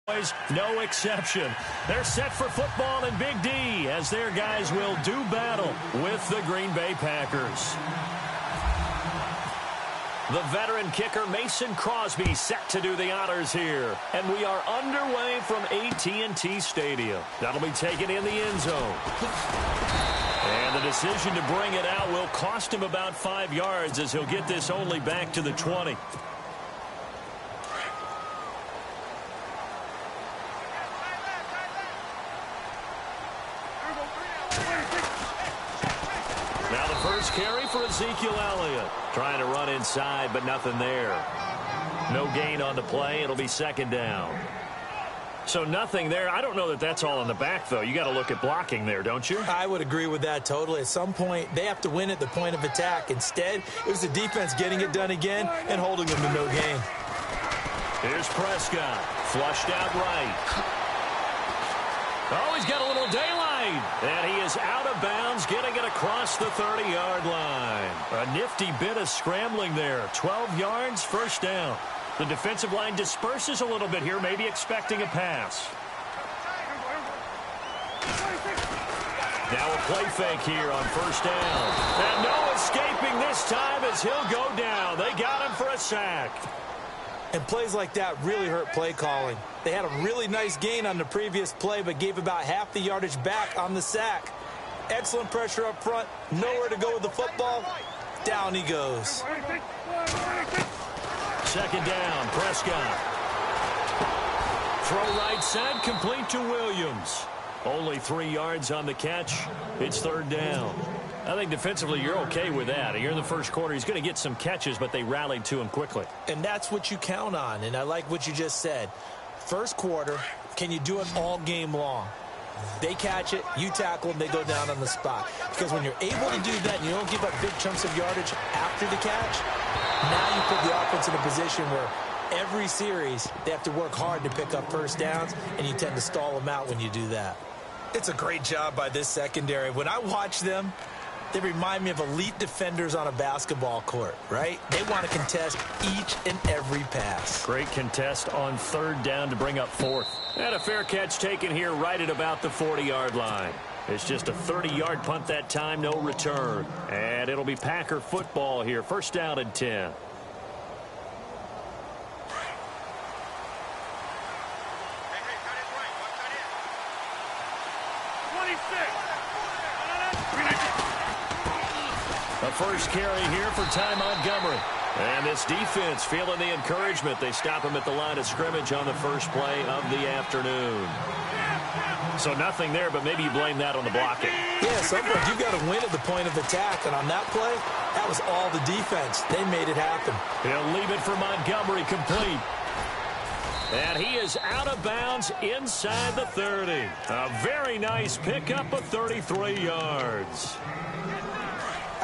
No exception. They're set for football in Big D as their guys will do battle with the Green Bay Packers. The veteran kicker Mason Crosby set to do the honors here. And we are underway from AT&T Stadium. That'll be taken in the end zone. And the decision to bring it out will cost him about 5 yards as he'll get this only back to the 20. Now the first carry for Ezekiel Elliott. Trying to run inside, but nothing there. No gain on the play. It'll be second down. So nothing there. I don't know that that's all in the back, though. You got to look at blocking there, don't you? I would agree with that totally. At some point, they have to win at the point of attack. Instead, it was the defense getting it done again and holding them to no gain. Here's Prescott. Flushed out right. Oh, he's got a little daylight. And he is out of bounds, getting it across the 30-yard line. A nifty bit of scrambling there. 12 yards, first down. The defensive line disperses a little bit here, maybe expecting a pass. Now a play fake here on first down. And no escaping this time as he'll go down. They got him for a sack. And plays like that really hurt play calling. They had a really nice gain on the previous play, but gave about half the yardage back on the sack. Excellent pressure up front. Nowhere to go with the football. Down he goes. Second down, Prescott. Throw right side, complete to Williams. Only 3 yards on the catch. It's third down. I think defensively you're okay with that. Here in the first quarter, he's going to get some catches, but they rallied to him quickly. And that's what you count on, and I like what you just said. First quarter, can you do it all game long? They catch it, you tackle them, they go down on the spot. Because when you're able to do that and you don't give up big chunks of yardage after the catch, now you put the offense in a position where every series they have to work hard to pick up first downs, and you tend to stall them out when you do that. It's a great job by this secondary. When I watch them, they remind me of elite defenders on a basketball court, right? They want to contest each and every pass. Great contest on third down to bring up fourth. And a fair catch taken here right at about the 40-yard line. It's just a 30-yard punt that time, no return. And it'll be Packer football here. First down and 10. A first carry here for Ty Montgomery. And this defense feeling the encouragement. They stop him at the line of scrimmage on the first play of the afternoon. So nothing there, but maybe you blame that on the blocking. Yeah, sometimes you've got to win at the point of attack. And on that play, that was all the defense. They made it happen. He'll leave it for Montgomery, complete. And he is out of bounds inside the 30. A very nice pickup of 33 yards.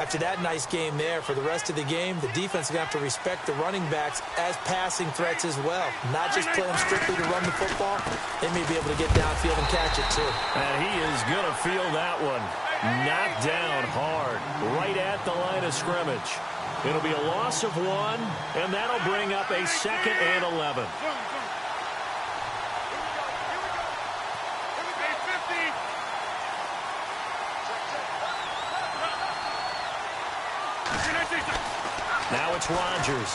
After that nice game there, for the rest of the game, the defense is going to have to respect the running backs as passing threats as well. Not just play them strictly to run the football. They may be able to get downfield and catch it, too. And he is going to feel that one. Knocked down hard, right at the line of scrimmage. It'll be a loss of 1, and that'll bring up a second and 11. Now it's Rodgers.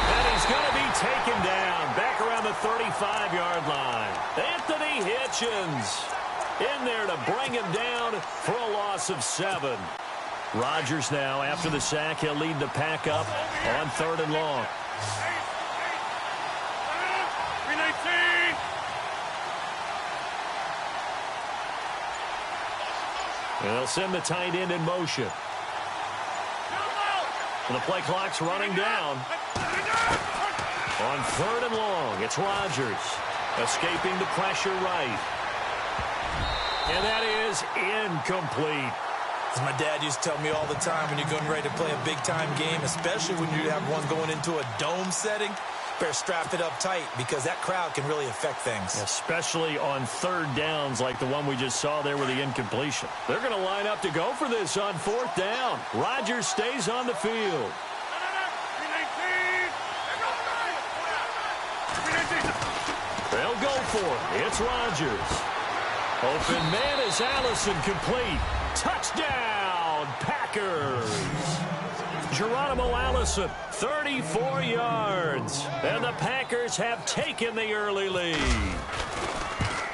And he's going to be taken down back around the 35-yard line. Anthony Hitchens in there to bring him down for a loss of 7. Rodgers now, after the sack, he'll lead the pack up on third and long. And they'll send the tight end in motion. And the play clock's running down. On third and long, it's Rodgers. Escaping the pressure right. And that is incomplete. As my dad used to tell me all the time, when you're getting ready to play a big-time game, especially when you have one going into a dome setting, better strap it up tight because that crowd can really affect things. Especially on third downs like the one we just saw there with the incompletion. They're going to line up to go for this on fourth down. Rodgers stays on the field. for it. It's Rodgers. Open man is Allison, complete. Touchdown, Packers. Geronimo Allison, 34 yards. And the Packers have taken the early lead.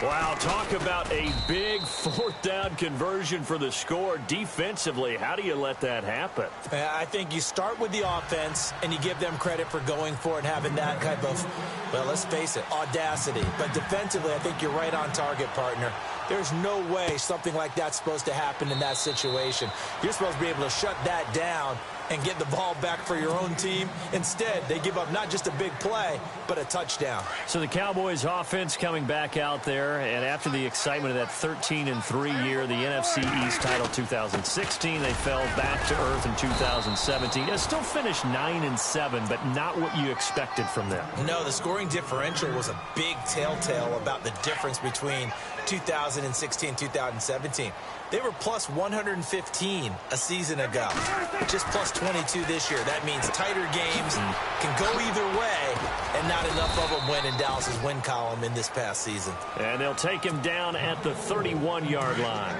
Wow, talk about a big fourth down conversion for the score. Defensively, how do you let that happen? I think you start with the offense, and you give them credit for going for it and having that type of, well, let's face it, audacity. But defensively, I think you're right on target, partner. There's no way something like that's supposed to happen in that situation. You're supposed to be able to shut that down and get the ball back for your own team. Instead, they give up not just a big play, but a touchdown. So the Cowboys offense coming back out there, and after the excitement of that 13-3 year, the NFC East title 2016, they fell back to earth in 2017. They still finished 9-7, but not what you expected from them. No, the scoring differential was a big telltale about the difference between 2016 2017. They were plus 115 a season ago, just plus 22 this year. That means tighter games can go either way, and not enough of them win in Dallas's win column in this past season. And they'll take him down at the 31-yard line.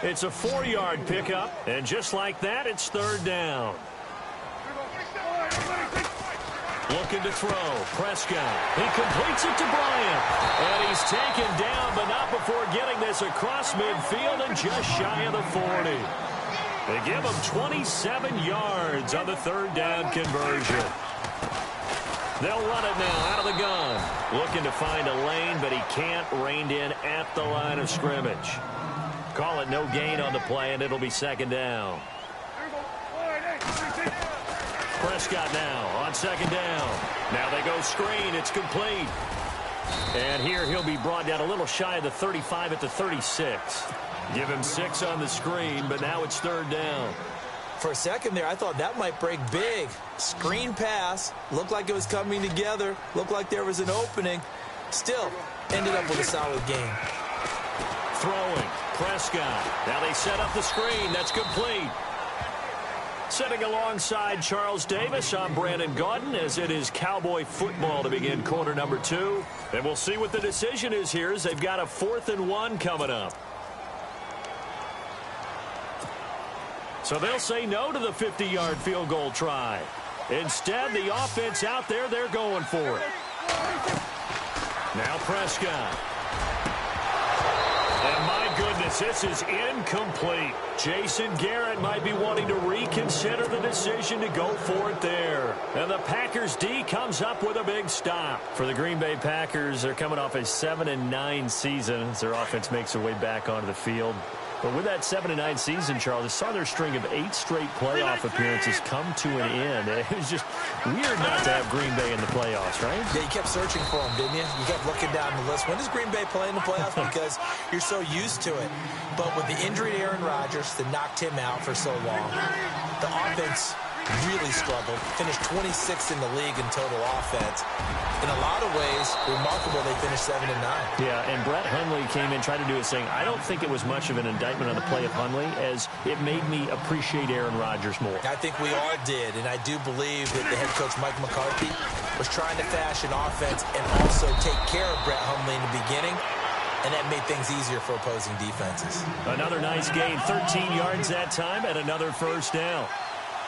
It's a 4-yard pickup, and just like that, it's third down. Looking to throw. Prescott. He completes it to Bryant. And he's taken down, but not before getting this across midfield and just shy of the 40. They give him 27 yards on the third down conversion. They'll run it now out of the gun. Looking to find a lane, but he can't. Reined in at the line of scrimmage. Call it no gain on the play, and it'll be second down. Prescott now on second down. Now they go screen. It's complete. And here he'll be brought down a little shy of the 35 at the 36. Give him 6 on the screen, but now it's third down. For a second there, I thought that might break big. Screen pass. Looked like it was coming together. Looked like there was an opening. Still, ended up with a solid game. Throwing. Prescott. Now they set up the screen. That's complete. Sitting alongside Charles Davis, I'm Brandon Gaudin, as it is Cowboy football to begin quarter number 2. And we'll see what the decision is here as they've got a 4th and 1 coming up. So they'll say no to the 50-yard field goal try. Instead, the offense out there, they're going for it. Now Prescott. And my goodness, this is incomplete. Jason Garrett might be wanting to reconsider the decision to go for it there. And the Packers D comes up with a big stop. For the Green Bay Packers, they're coming off a 7-9 season as their offense makes their way back onto the field. But with that 7-9 season, Charles, they saw their string of 8 straight playoff appearances come to an end. It was just weird not to have Green Bay in the playoffs, right? Yeah, you kept searching for them, didn't you? You kept looking down the list. When does Green Bay play in the playoffs? Because you're so used to it. But with the injury to Aaron Rodgers that knocked him out for so long, the offense really struggled. Finished 26th in the league in total offense. In a lot of ways, remarkable they finished 7-9. Yeah, and Brett Hundley came in, tried to do his thing. I don't think it was much of an indictment on the play of Hundley, as it made me appreciate Aaron Rodgers more. I think we all did, and I do believe that the head coach, Mike McCarthy, was trying to fashion offense and also take care of Brett Hundley in the beginning, and that made things easier for opposing defenses. Another nice gain, 13 yards that time, and another first down.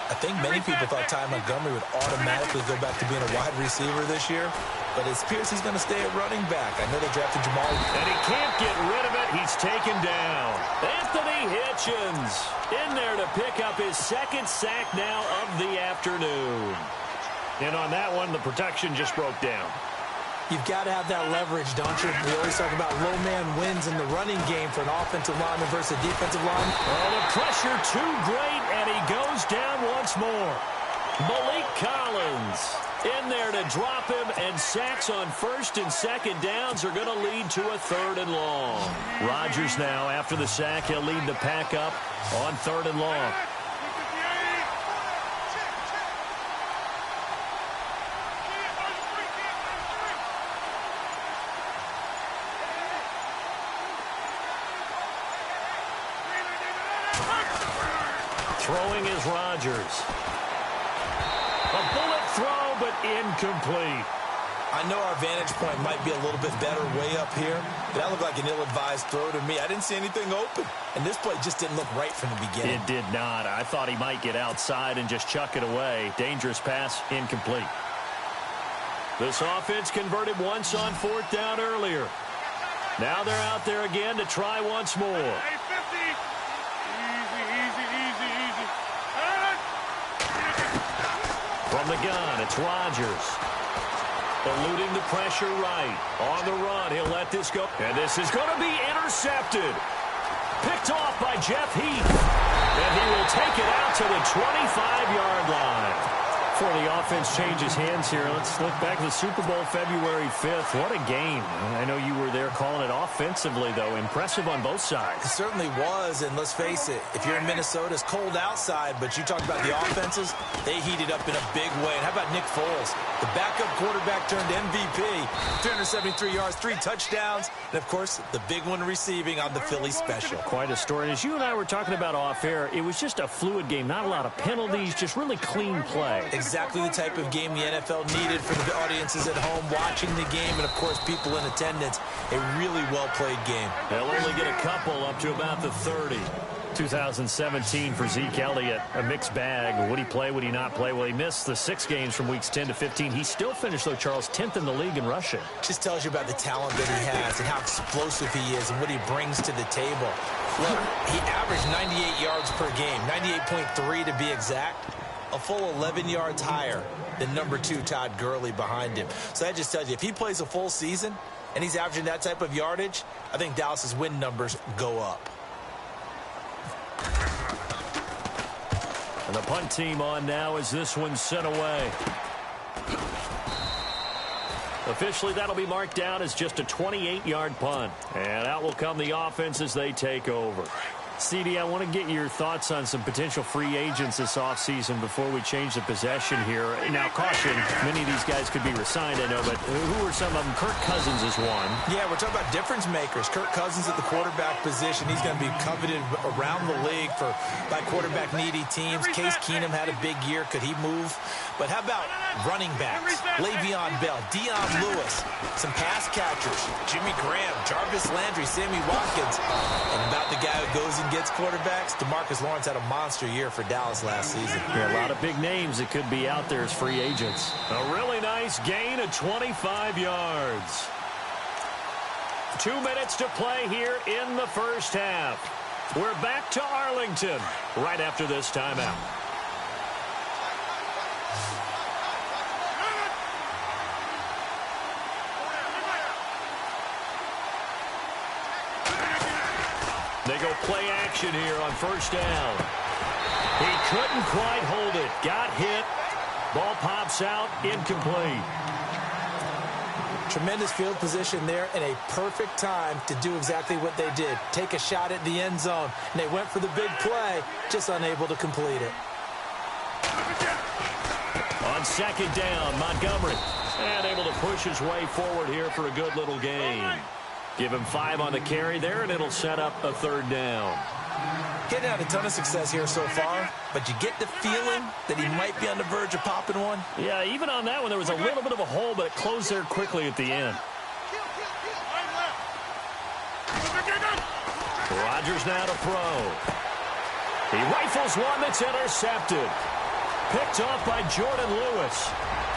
I think many people thought Ty Montgomery would automatically go back to being a wide receiver this year, but it appears he's going to stay at running back. I know they drafted Jamal. And he can't get rid of it. He's taken down. Anthony Hitchens in there to pick up his 2nd sack now of the afternoon. And on that one, the protection just broke down. You've got to have that leverage, don't you? We always talk about low man wins in the running game for an offensive lineman versus a defensive lineman. Oh, the pressure too great, and he goes down once more. Malik Collins in there to drop him, and sacks on 1st and 2nd downs are going to lead to a 3rd and long. Rodgers now, after the sack, he'll lead the pack up on 3rd and long. Throwing is Rodgers. A bullet throw, but incomplete. I know our vantage point might be a little bit better way up here, but that looked like an ill-advised throw to me. I didn't see anything open, and this play just didn't look right from the beginning. It did not. I thought he might get outside and just chuck it away. Dangerous pass, incomplete. This offense converted once on 4th down earlier. Now they're out there again to try once more. Hey, 50. Easy. From the gun, it's Rodgers. Eluding the pressure right. On the run, he'll let this go. And this is going to be intercepted. Picked off by Jeff Heath. And he will take it out to the 25-yard line. Before the offense changes hands here, let's look back to the Super Bowl February 5th. What a game. I know you were there calling it offensively, though. Impressive on both sides. It certainly was, and let's face it, if you're in Minnesota, it's cold outside, but you talk about the offenses, they heated up in a big way. And how about Nick Foles? The backup quarterback turned MVP, 373 yards, 3 touchdowns, and, of course, the big one receiving on the Philly special. Quite a story. And as you and I were talking about off air, it was just a fluid game. Not a lot of penalties, just really clean play. Exactly the type of game the NFL needed for the audiences at home watching the game and, of course, people in attendance. A really well-played game. They'll only get a couple up to about the 30. 2017 for Zeke Elliott, a mixed bag. Would he play, would he not play? Well, he missed the 6 games from weeks 10 to 15. He still finished, though, Charles, 10th in the league in rushing. Just tells you about the talent that he has and how explosive he is and what he brings to the table. Look, he averaged 98 yards per game, 98.3 to be exact. A full 11 yards higher than number 2 Todd Gurley behind him. So that just tells you, if he plays a full season and he's averaging that type of yardage, I think Dallas's win numbers go up. And the punt team on now as this one's sent away. Officially, that'll be marked down as just a 28-yard punt. And out will come the offense as they take over. CD, I want to get your thoughts on some potential free agents this offseason before we change the possession here. Now, caution, many of these guys could be re-signed, I know, but who are some of them? Kirk Cousins is one. Yeah, we're talking about difference makers. Kirk Cousins at the quarterback position. He's going to be coveted around the league by quarterback-needy teams. Case Keenum had a big year. Could he move? But how about running backs? Le'Veon Bell, Dion Lewis, some pass catchers, Jimmy Graham, Jarvis Landry, Sammy Watkins. And about the guy who goes and gets quarterbacks, DeMarcus Lawrence had a monster year for Dallas last season. Yeah, a lot of big names that could be out there as free agents. A really nice gain of 25 yards. 2 minutes to play here in the first half. We're back to Arlington right after this timeout. They go play action here on first down. He couldn't quite hold it. Got hit. Ball pops out. Incomplete. Tremendous field position there and a perfect time to do exactly what they did. Take a shot at the end zone. And they went for the big play, just unable to complete it. On second down, Montgomery. And able to push his way forward here for a good little gain. Give him 5 on the carry there, and it'll set up a third down. Getting had a ton of success here so far, but you get the feeling that he might be on the verge of popping one. Yeah, even on that one, there was a little bit of a hole, but it closed there quickly at the end. Rodgers now to throw. He rifles one that's intercepted. Picked off by Jordan Lewis.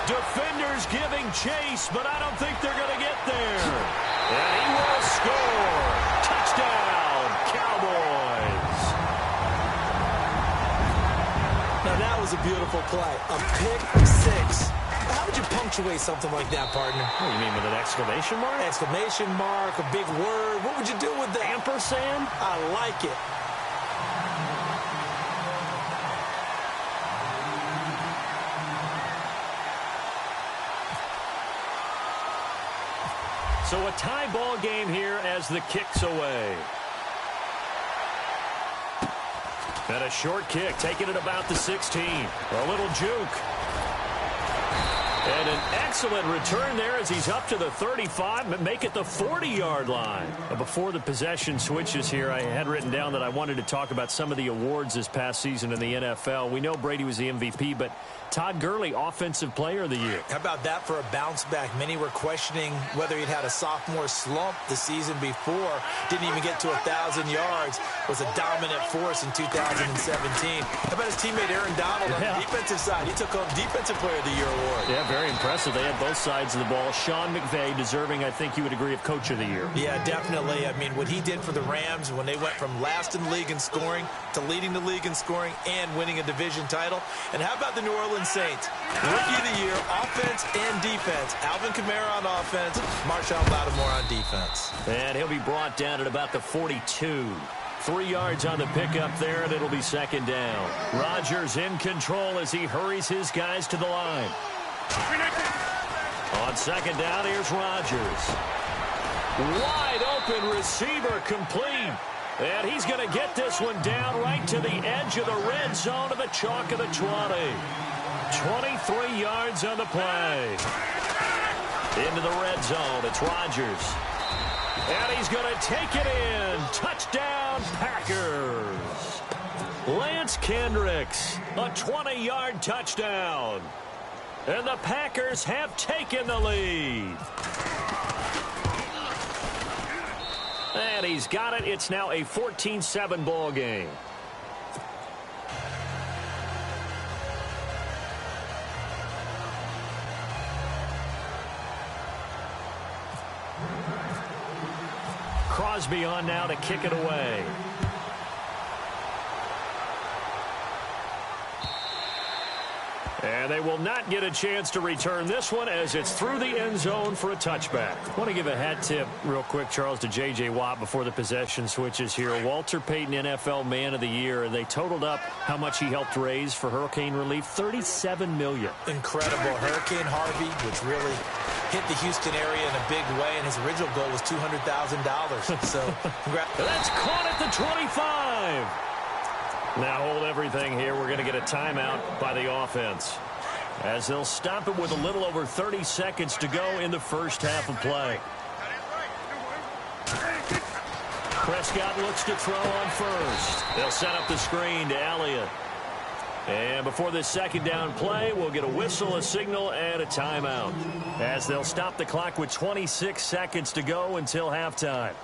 Defenders giving chase, but I don't think they're going to get there. And he will score. Touchdown, Cowboys. Now that was a beautiful play. A pick-6. How would you punctuate something like that, partner? What do you mean, with an exclamation mark? Exclamation mark, a big word. What would you do with that? Ampersand? I like it. So a tie ball game here as the kick's away. And a short kick, taking it about the 16. A little juke. And an excellent return there as he's up to the 35, but make it the 40-yard line. Before the possession switches here, I had written down that I wanted to talk about some of the awards this past season in the NFL. We know Brady was the MVP, but Todd Gurley, Offensive Player of the Year. How about that for a bounce back? Many were questioning whether he'd had a sophomore slump the season before. Didn't even get to 1,000 yards. Was a dominant force in 2017. How about his teammate Aaron Donald on the defensive side? He took home Defensive Player of the Year award. Yeah, very impressive. They had both sides of the ball. Sean McVay deserving, I think you would agree, of Coach of the Year. Yeah, definitely. I mean, what he did for the Rams when they went from last in the league in scoring to leading the league in scoring and winning a division title. And how about the New Orleans Saints? Rookie of the Year, offense and defense. Alvin Kamara on offense, Marshawn Lattimore on defense. And he'll be brought down at about the 42. 3 yards on the pickup there, and it'll be second down. Rodgers in control as he hurries his guys to the line. On second down, here's Rodgers. Wide open receiver complete. And he's going to get this one down right to the edge of the red zone of the chalk of the 20. 23 yards on the play. Into the red zone. It's Rodgers. And he's going to take it in. Touchdown, Packers. Lance Kendricks, a 20-yard touchdown. And the Packers have taken the lead. And he's got it. It's now a 14-7 ball game. Crosby on now to kick it away. And they will not get a chance to return this one as it's through the end zone for a touchback. I want to give a hat tip real quick, Charles, to J.J. Watt before the possession switches here. Walter Payton, NFL Man of the Year, and they totaled up how much he helped raise for hurricane relief, $37 million. Incredible. Hurricane Harvey, which really hit the Houston area in a big way, and his original goal was $200,000. So, congrats. That's caught at the 25. Now hold everything here. We're going to get a timeout by the offense as they'll stop it with a little over 30 seconds to go in the first half of play. Prescott looks to throw on first. They'll set up the screen to Elliott. And before this second down play, we'll get a whistle, a signal, and a timeout as they'll stop the clock with 26 seconds to go until halftime.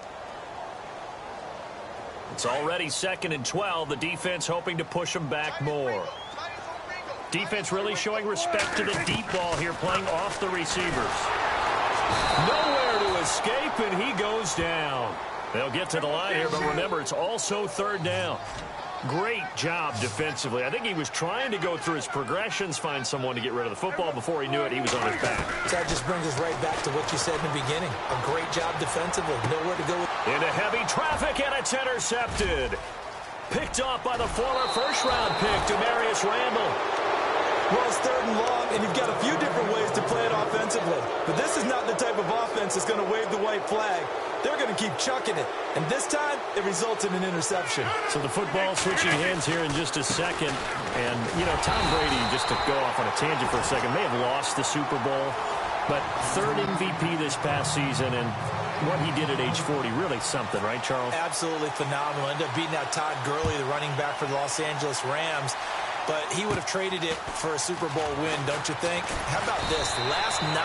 It's already 2nd and 12. The defense hoping to push them back more. Defense really showing respect to the deep ball here, playing off the receivers. Nowhere to escape, and he goes down. They'll get to the line here, but remember, it's also 3rd down. Great job defensively. I think he was trying to go through his progressions, find someone to get rid of the football. Before he knew it, he was on his back. That just brings us right back to what you said in the beginning. A great job defensively. Nowhere to go. Into heavy traffic, and it's intercepted. Picked off by the former first-round pick, Demarius Randall. Well, it's 3rd and long, and you've got a few different ways to play it offensively. But this is not the type of offense that's going to wave the white flag. They're going to keep chucking it. And this time, it results in an interception. So the football switching hands here in just a second. And, you know, Tom Brady, just to go off on a tangent for a second, may have lost the Super Bowl. But 3rd MVP this past season, and what he did at age 40, really something, right, Charles? Absolutely phenomenal. Ended up beating out Todd Gurley, the running back for the Los Angeles Rams. But he would have traded it for a Super Bowl win, don't you think? How about this? The last 9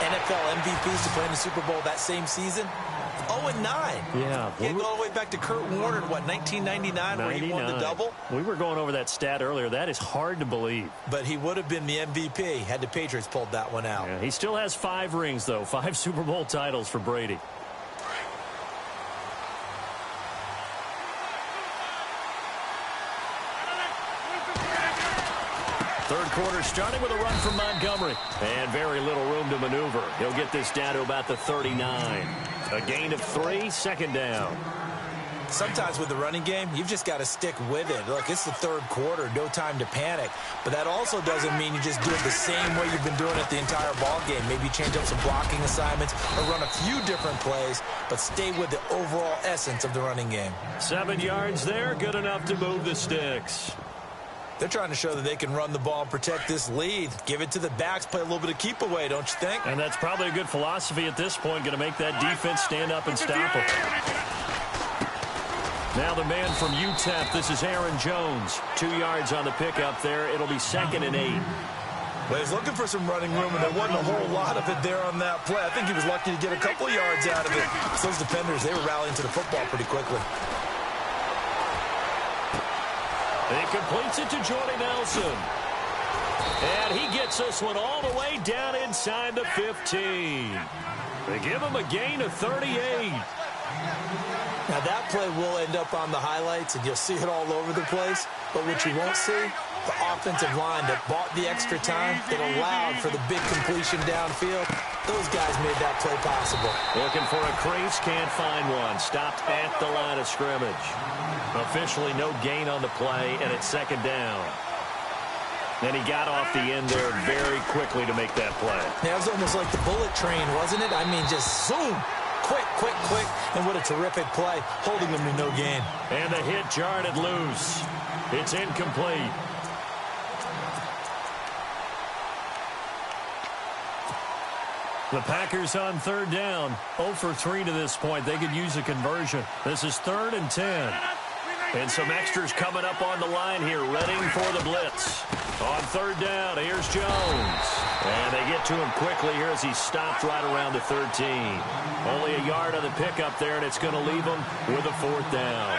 NFL MVPs to play in the Super Bowl that same season, 0-9. Yeah. He had to go all the way back to Kurt Warner in, what, 1999, where he won the double? We were going over that stat earlier. That is hard to believe. But he would have been the MVP had the Patriots pulled that one out. Yeah, he still has 5 rings, though. 5 Super Bowl titles for Brady. Third quarter starting with a run from Montgomery. And very little room to maneuver. He'll get this down to about the 39. A gain of 3, 2nd down. Sometimes with the running game, you've just got to stick with it. Look, it's the 3rd quarter, no time to panic. But that also doesn't mean you just do it the same way you've been doing it the entire ball game. Maybe change up some blocking assignments or run a few different plays, but stay with the overall essence of the running game. 7 yards there, good enough to move the sticks. They're trying to show that they can run the ball and protect this lead. Give it to the backs, play a little bit of keep away, don't you think? And that's probably a good philosophy at this point, going to make that defense stand up and stop them. Now the man from UTEP, this is Aaron Jones. 2 yards on the pickup there. It'll be 2nd and 8. Well, he's looking for some running room, and there wasn't a whole lot of it there on that play. I think he was lucky to get a couple of yards out of it. So those defenders, they were rallying to the football pretty quickly. He completes it to Jordy Nelson. And he gets this one all the way down inside the 15. They give him a gain of 38. Now, that play will end up on the highlights, and you'll see it all over the place. But what you won't see, the offensive line that bought the extra time, that allowed for the big completion downfield, those guys made that play possible. Looking for a crease, can't find one. Stopped at the line of scrimmage. Officially no gain on the play, and it's 2nd down. And he got off the end there very quickly to make that play. Yeah, it was almost like the bullet train, wasn't it? I mean, just zoom. Quick, quick, quick. And what a terrific play, holding them to no gain. And the hit jarred it loose. It's incomplete. The Packers on 3rd down. 0 for 3 to this point. They could use a conversion. This is 3rd and 10. And some extras coming up on the line here, readying for the blitz. On 3rd down, here's Jones. And they get to him quickly here as he stopped right around the 13. Only a yard on the pickup there, and it's going to leave him with a 4th down.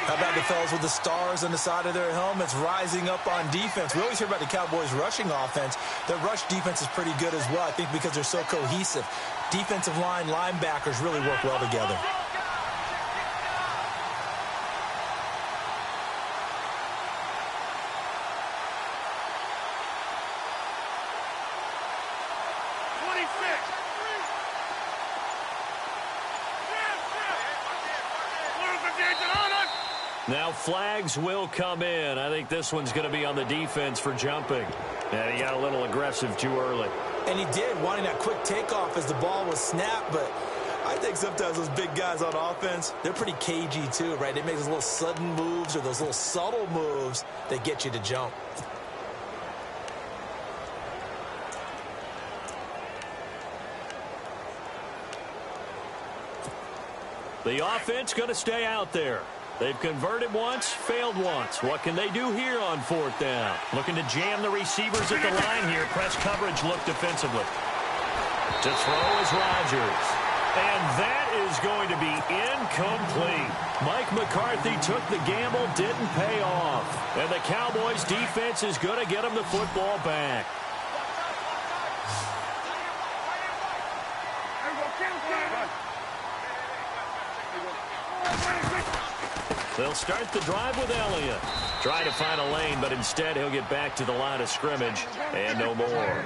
How about the fellas with the stars on the side of their helmets rising up on defense? We always hear about the Cowboys' rushing offense. Their rush defense is pretty good as well, I think, because they're so cohesive. Defensive line, linebackers really work well together. Now flags will come in. I think this one's going to be on the defense for jumping. And he got a little aggressive too early. And he did, wanting that quick takeoff as the ball was snapped. But I think sometimes those big guys on offense, they're pretty cagey too, right? They make those little sudden moves or those little subtle moves that get you to jump. The offense going to stay out there. They've converted once, failed once. What can they do here on 4th down? Looking to jam the receivers at the line here. Press coverage look defensively. To throw is Rodgers. And that is going to be incomplete. Mike McCarthy took the gamble, didn't pay off. And the Cowboys defense is going to get him the football back. They'll start the drive with Elliott. Try to find a lane, but instead he'll get back to the line of scrimmage. And no more.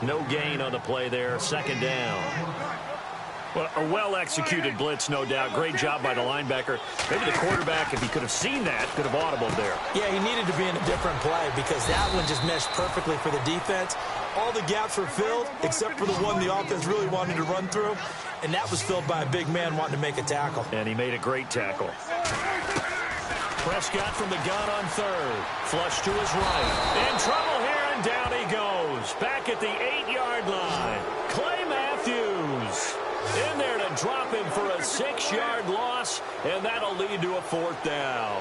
No gain on the play there. 2nd down. Well, a well-executed blitz, no doubt. Great job by the linebacker. Maybe the quarterback, if he could have seen that, could have audibled there. Yeah, he needed to be in a different play because that one just meshed perfectly for the defense. All the gaps were filled except for the one the offense really wanted to run through, and that was filled by a big man wanting to make a tackle. And he made a great tackle. Prescott from the gun on 3rd. Flush to his right. In trouble here, and down he goes. Back at the 8-yard line. Clay Matthews in there to drop him for a 6-yard loss, and that'll lead to a 4th down.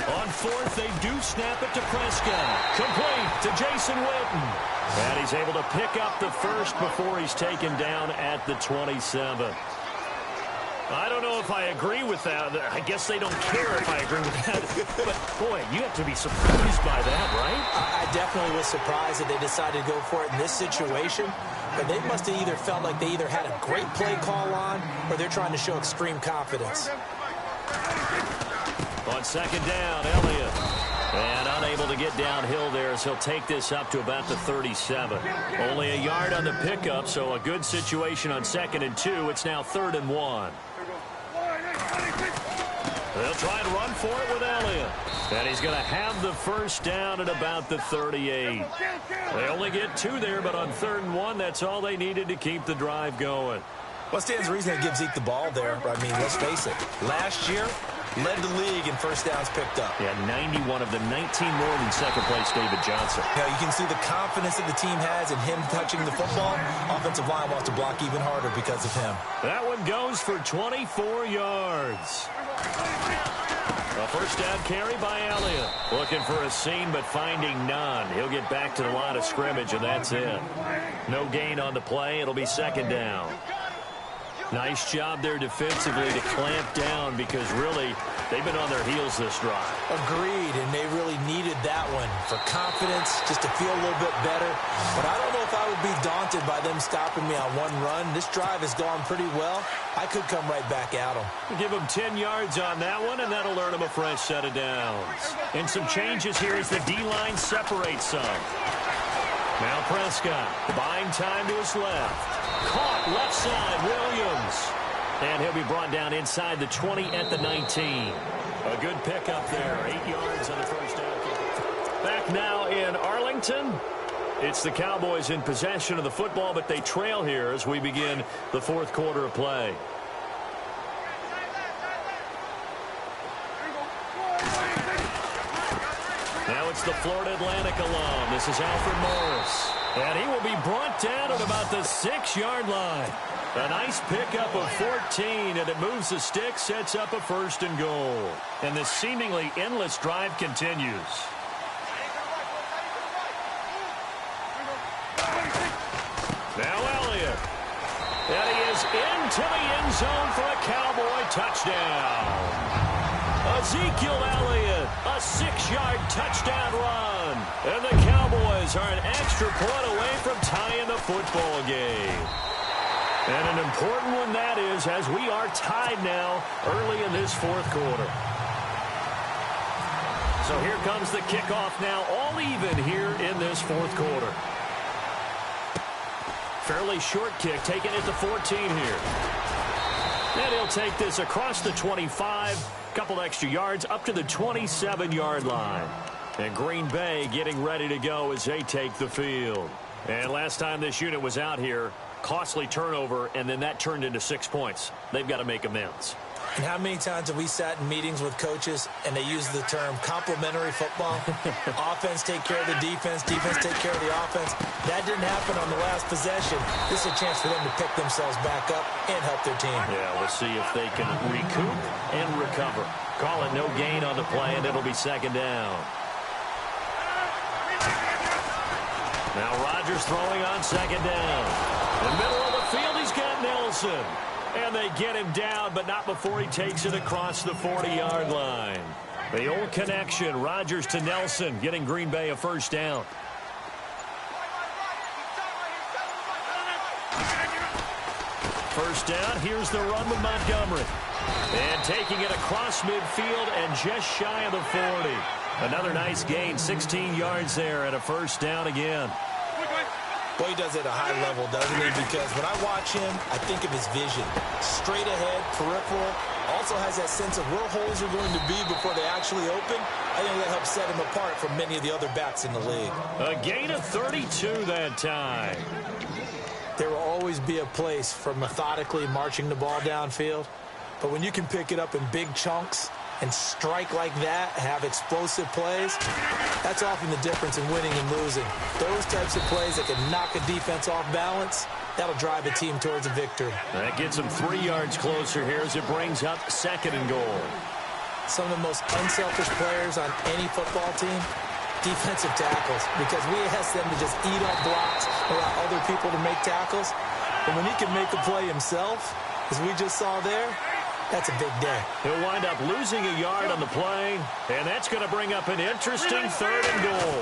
On 4th, they do snap it to Prescott. Complete to Jason Witten. And he's able to pick up the first before he's taken down at the 27. I don't know if I agree with that. I guess they don't care if I agree with that. But, boy, you have to be surprised by that, right? I definitely was surprised that they decided to go for it in this situation. But they must have either felt like they either had a great play call on or they're trying to show extreme confidence. On 2nd down, Elliott. And unable to get downhill there as he'll take this up to about the 37. Only a yard on the pickup, so a good situation on 2nd and 2. It's now 3rd and 1. They'll try and run for it with Elliott. And he's going to have the first down at about the 38. They only get 2 there, but on 3rd and 1, that's all they needed to keep the drive going. What stands to reason that gives Zeke the ball there? I mean, let's face it. Last year, Led the league in first downs picked up. Yeah, 91 of the 19 more than second-place David Johnson. Now, you can see the confidence that the team has in him touching the football. Offensive line wants to block even harder because of him. That one goes for 24 yards. A first down carry by Elliott. Looking for a seam, but finding none. He'll get back to the line of scrimmage, and that's it. No gain on the play. It'll be second down. Nice job there defensively to clamp down because really they've been on their heels this drive. Agreed, and they really needed that one for confidence, just to feel a little bit better. But I don't know if I would be daunted by them stopping me on one run. This drive has gone pretty well. I could come right back at them. Give them 10 yards on that one, and that'll earn them a fresh set of downs. And some changes here as the D-line separates some. Now Prescott buying time to his left. Caught left side, Williams. And he'll be brought down inside the 20 at the 19. A good pickup there. 8 yards on the first down. Back now in Arlington. It's the Cowboys in possession of the football, but they trail here as we begin the fourth quarter of play. Now it's the Florida Atlantic alum. This is Alfred Morris. And he will be brought down at about the 6-yard line. A nice pickup of 14, and it moves the stick, sets up a first and goal. And this seemingly endless drive continues. Now Elliott. And he is into the end zone for a Cowboy touchdown. Ezekiel Elliott, a 6-yard touchdown run. And the Cowboys are an extra point away from tying the football game. And an important one that is, as we are tied now early in this fourth quarter. So here comes the kickoff now, all even here in this fourth quarter. Fairly short kick, taken at the 14 here. And he'll take this across the 25, couple extra yards up to the 27-yard line. And Green Bay getting ready to go as they take the field. And last time this unit was out here, costly turnover, and then that turned into 6 points. They've got to make amends. And how many times have we sat in meetings with coaches and they use the term complementary football? Offense take care of the defense, defense take care of the offense. That didn't happen on the last possession. This is a chance for them to pick themselves back up and help their team. Yeah, we'll see if they can recoup and recover. Call it no gain on the play, and it'll be second down. Now Rodgers throwing on second down. In the middle of the field, he's got Nelson. And they get him down, but not before he takes it across the 40-yard line. The old connection, Rodgers to Nelson, getting Green Bay a first down. First down, here's the run with Montgomery. And taking it across midfield and just shy of the 40. Another nice gain, 16 yards there, and a first down again. Boy, he does it at a high level, doesn't he? Because when I watch him, I think of his vision. Straight ahead, peripheral. Also has that sense of where holes are going to be before they actually open. I think that helps set him apart from many of the other backs in the league. A gain of 32 that time. There will always be a place for methodically marching the ball downfield. But when you can pick it up in big chunks and strike like that, have explosive plays, that's often the difference in winning and losing. Those types of plays that can knock a defense off balance, that'll drive a team towards a victory. That gets them 3 yards closer here as it brings up second and goal. Some of the most unselfish players on any football team, defensive tackles, because we ask them to just eat up blocks, allow other people to make tackles. But when he can make a play himself, as we just saw there, that's a big day. He'll wind up losing a yard on the play, and that's going to bring up an interesting third and goal.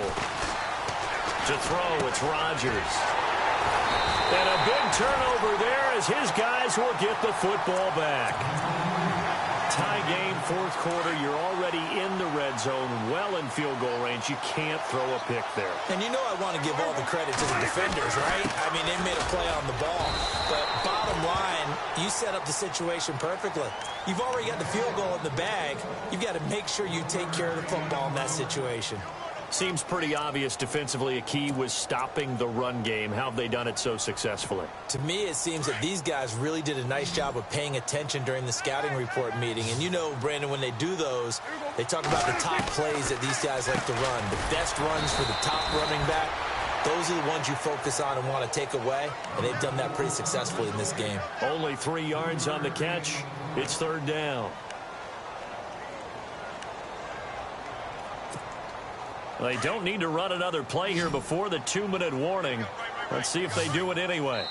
To throw, it's Rodgers. And a big turnover there as his guys will get the football back. Tie game, fourth quarter. You're already in the red zone, well in field goal range. You can't throw a pick there. And you know I want to give all the credit to the defenders, right? I mean, they made a play on the ball. But bottom line, you set up the situation perfectly. You've already got the field goal in the bag. You've got to make sure you take care of the football in that situation. Seems pretty obvious defensively a key was stopping the run game. How have they done it so successfully? To me, it seems that these guys really did a nice job of paying attention during the scouting report meeting. And you know, Brandon, when they do those, they talk about the top plays that these guys like to run. The best runs for the top running back, those are the ones you focus on and want to take away. And they've done that pretty successfully in this game. Only 3 yards on the catch. It's 3rd down. They don't need to run another play here before the 2-minute warning. Let's see if they do it anyway.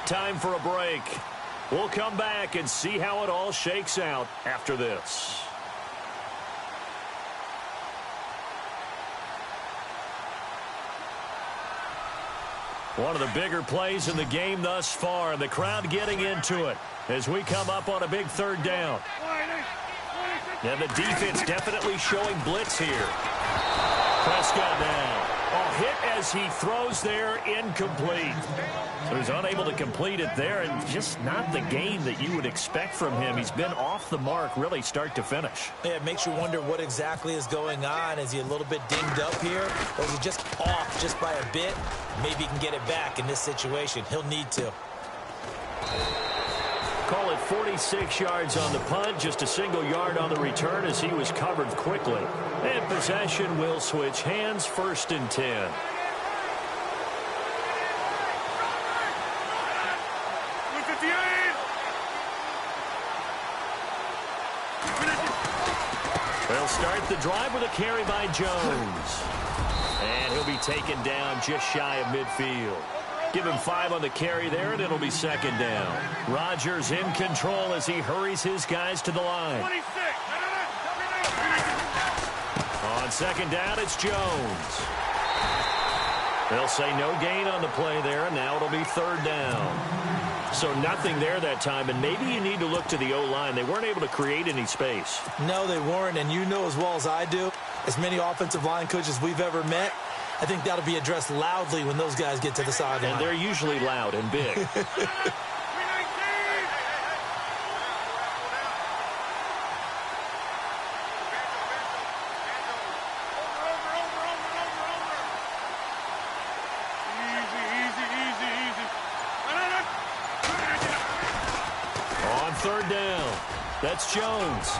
Time for a break. We'll come back and see how it all shakes out after this. One of the bigger plays in the game thus far, and the crowd getting into it as we come up on a big 3rd down. And the defense definitely showing blitz here. Prescott now. Oh, hit as he throws there, incomplete. So he's unable to complete it there, and just not the game that you would expect from him. He's been off the mark really start to finish. Yeah, it makes you wonder what exactly is going on. Is he a little bit dinged up here, or is he just off just by a bit? Maybe he can get it back in this situation. He'll need to. Call it 46 yards on the punt, just a single yard on the return as he was covered quickly. And possession will switch hands, 1st and 10. They'll start the drive with a carry by Jones. And he'll be taken down just shy of midfield. Give him 5 on the carry there, and it'll be 2nd down. Rodgers in control as he hurries his guys to the line. On 2nd down, it's Jones. They'll say no gain on the play there, and now it'll be 3rd down. So nothing there that time, and maybe you need to look to the O-line. They weren't able to create any space. No, they weren't, and you know as well as I do, as many offensive line coaches we've ever met, I think that'll be addressed loudly when those guys get to the sideline. And they're usually loud and big. On 3rd down, that's Jones.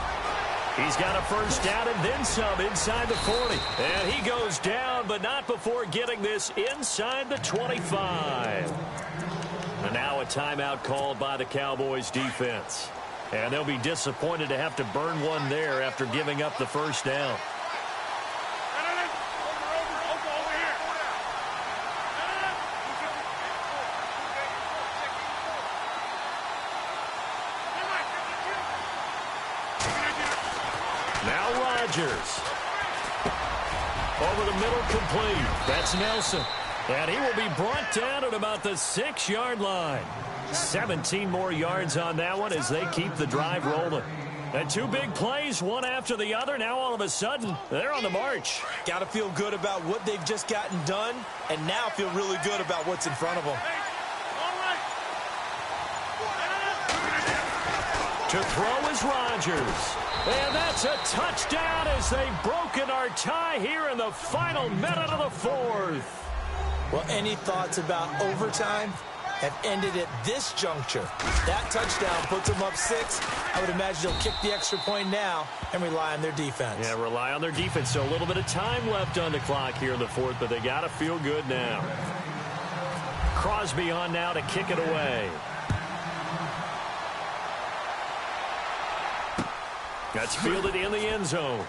He's got a 1st down and then some inside the 40. And he goes down, but not before getting this inside the 25. And now a timeout called by the Cowboys defense. And they'll be disappointed to have to burn one there after giving up the 1st down. Now Rodgers. Over the middle, complete. That's Nelson. And he will be brought down at about the 6-yard line. 17 more yards on that one as they keep the drive rolling. And 2 big plays, one after the other. Now all of a sudden, they're on the march. Got to feel good about what they've just gotten done, and now feel really good about what's in front of them. To throw is Rodgers. And that's a touchdown as they've broken our tie here in the final minute of the 4th. Well, any thoughts about overtime have ended at this juncture. That touchdown puts them up 6. I would imagine they'll kick the extra point now and rely on their defense. Yeah, rely on their defense. So a little bit of time left on the clock here in the 4th, but they got to feel good now. Crosby on now to kick it away. That's fielded in the end zone.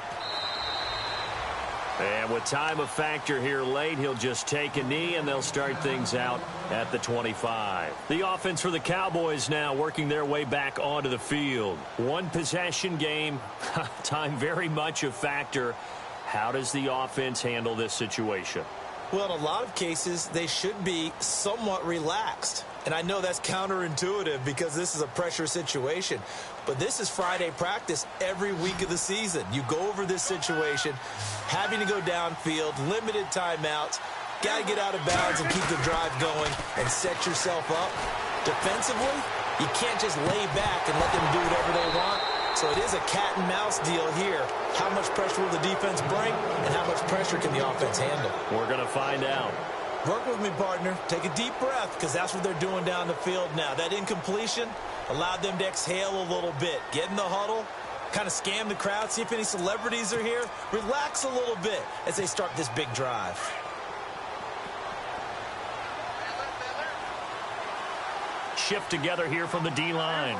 And with time a factor here late, he'll just take a knee, and they'll start things out at the 25. The offense for the Cowboys now working their way back onto the field. 1 possession game. Time very much a factor. How does the offense handle this situation? Well, in a lot of cases, they should be somewhat relaxed. And I know that's counterintuitive because this is a pressure situation. But this is Friday practice every week of the season. You go over this situation, having to go downfield, limited timeouts, got to get out of bounds and keep the drive going and set yourself up. Defensively, you can't just lay back and let them do whatever they want. So it is a cat and mouse deal here. How much pressure will the defense bring, and how much pressure can the offense handle? We're going to find out. Work with me, partner. Take a deep breath, because that's what they're doing down the field now. That incompletion allowed them to exhale a little bit. Get in the huddle, kind of scan the crowd, see if any celebrities are here. Relax a little bit as they start this big drive. Shift together here from the D-line.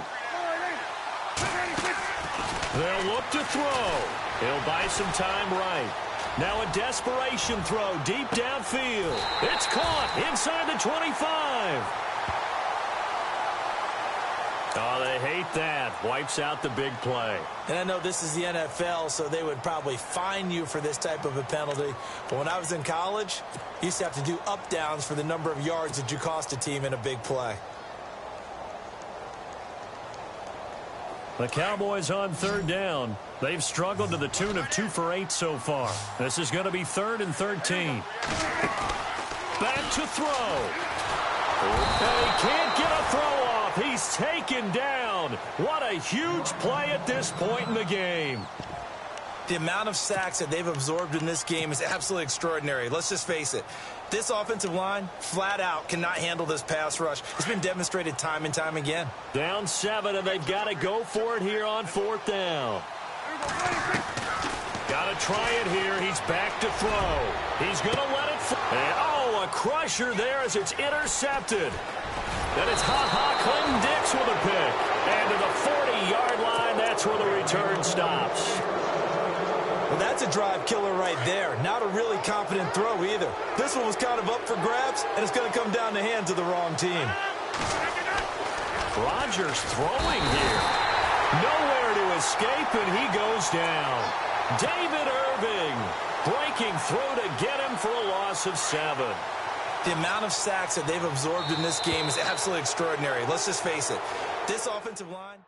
They'll look to throw. He'll buy some time right. Now a desperation throw deep downfield. It's caught inside the 25. Oh, they hate that. Wipes out the big play. And I know this is the NFL, so they would probably fine you for this type of a penalty. But when I was in college, you used to have to do up-downs for the number of yards that you cost a team in a big play. The Cowboys on third down. They've struggled to the tune of 2 for 8 so far. This is going to be 3rd and 13. Back to throw. And he can't get a throw off. He's taken down. What a huge play at this point in the game. The amount of sacks that they've absorbed in this game is absolutely extraordinary. Let's just face it. This offensive line, flat out, cannot handle this pass rush. It's been demonstrated time and time again. Down 7, and they've got to go for it here on 4th down. Got to try it here. He's back to throw. He's going to let it fly. And, oh, a crusher there as it's intercepted. Then it's Clinton Dix with a pick. And to the 40-yard line, that's where the return stops. Well, that's a drive killer right there. Not a really confident throw either. This one was kind of up for grabs, and it's going to come down the hands of the wrong team. Rodgers throwing here. Nowhere to escape, and he goes down. David Irving breaking through to get him for a loss of 7. The amount of sacks that they've absorbed in this game is absolutely extraordinary. Let's just face it. This offensive line...